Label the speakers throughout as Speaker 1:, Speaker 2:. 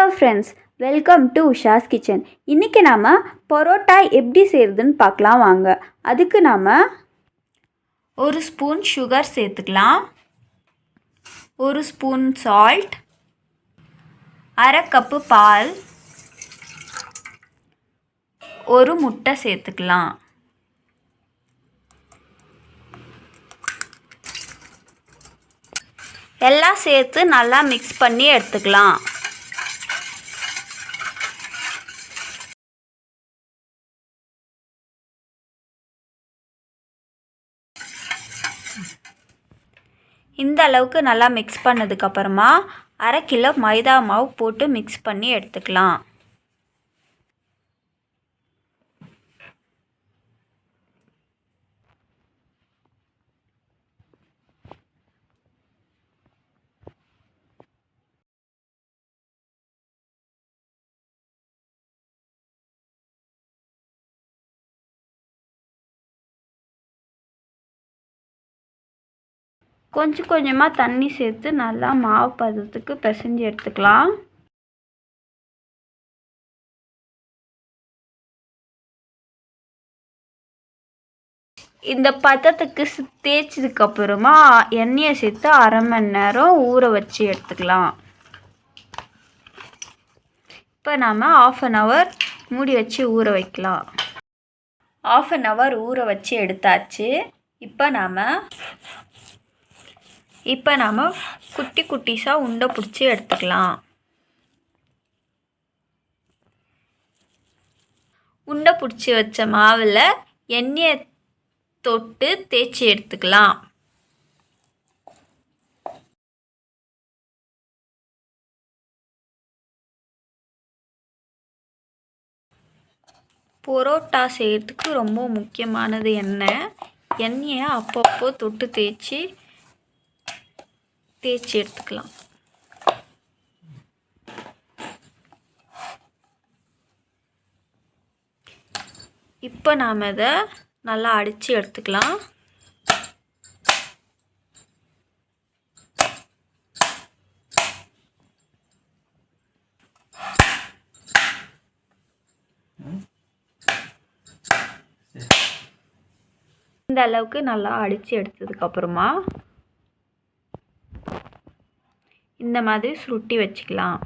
Speaker 1: Hello friends, welcome to Usha's kitchen. இன்றைக்கி நாம் பரோட்டா எப்படி செய்கிறதுன்னு பார்க்கலாம் வாங்க. அதுக்கு நாம் 1 ஸ்பூன் சுகர் சேர்த்துக்கலாம், 1 ஸ்பூன் சால்ட், 1/2 கப்பு பால், 1 முட்டை சேர்த்துக்கலாம். எல்லாம் சேர்த்து நல்லா மிக்ஸ் பண்ணி எடுத்துக்கலாம். இந்த அளவுக்கு நல்லா மிக்ஸ் பண்ணதுக்கப்புறமா 1/2 கிலோ மைதா மாவு போட்டு மிக்ஸ் பண்ணி எடுத்துக்கலாம். கொஞ்சம் கொஞ்சமாக தண்ணி சேர்த்து நல்லா மாவு பதத்துக்கு பிசைஞ்சு எடுத்துக்கலாம். இந்த பதத்துக்கு தேய்ச்சதுக்கப்புறமா எண்ணெயை சேர்த்து 1/2 மணி நேரம் ஊற வச்சு எடுத்துக்கலாம். இப்போ நாம் 1/2 hour மூடி வச்சு ஊற வைக்கலாம். 1/2 hour ஊற வச்சு எடுத்தாச்சு. இப்போ நாம் குட்டி குட்டிஸாக உண்டை பிடிச்சி எடுத்துக்கலாம். உண்டை பிடிச்சி வச்ச மாவில் எண்ணெயை தொட்டு தேய்ச்சி எடுத்துக்கலாம். பரோட்டா செய்கிறதுக்கு ரொம்ப முக்கியமானது எண்ணெயை அப்பப்போ தொட்டு தேய்ச்சி எடுத்துக்கலாம். இப்போ நாம் இதை நல்லா அடித்து எடுத்துக்கலாம். இந்த அளவுக்கு நல்லா அடித்து எடுத்ததுக்கப்புறமா இந்த மாதிரி சுருட்டி வச்சுக்கலாம்.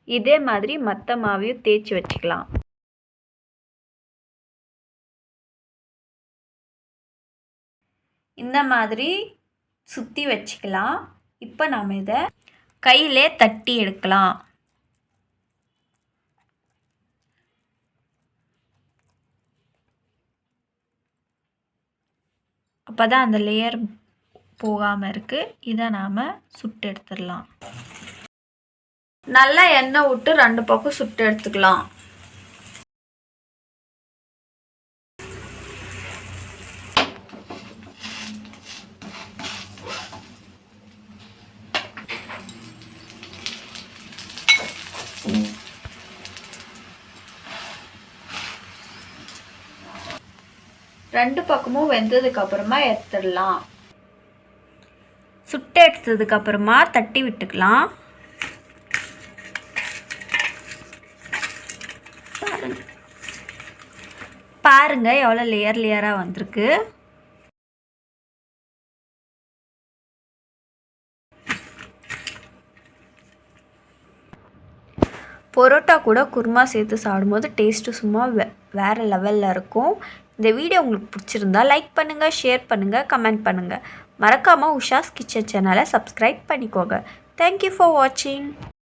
Speaker 1: இதே மாதிரி மற்ற மாவையும் தேய்ச்சி வச்சுக்கலாம். இந்த மாதிரி சுற்றி வச்சுக்கலாம். இப்போ நாம் இதை கையிலே தட்டி எடுக்கலாம். அப்போ தான் அந்த லேயர் போகாமல் இருக்குது. இதை நாம் சுட்டு எடுத்துடலாம். நல்லா எண்ணெய் விட்டு 2 பக்கம் சுட்டு எடுத்துக்கலாம். ரெண்டு பக்கமும் வெந்ததுக்கப்புறமா எடுத்துடலாம். சுட்டு எடுத்ததுக்கப்புறமா தட்டி விட்டுக்கலாம். பாருங்க எவ்வளோ லேயராக வந்திருக்கு. பரோட்டா கூட குருமா சேர்த்து சாப்பிடும்போது டேஸ்ட்டு சும்மா வேறு லெவலில் இருக்கும். இந்த வீடியோ உங்களுக்கு பிடிச்சிருந்தா லைக் பண்ணுங்கள், ஷேர் பண்ணுங்கள், கமெண்ட் பண்ணுங்கள். மறக்காமல் உஷாஸ் கிச்சன் சேனலை சப்ஸ்கிரைப் பண்ணிக்கோங்க. தேங்க்யூ ஃபார் வாட்சிங்.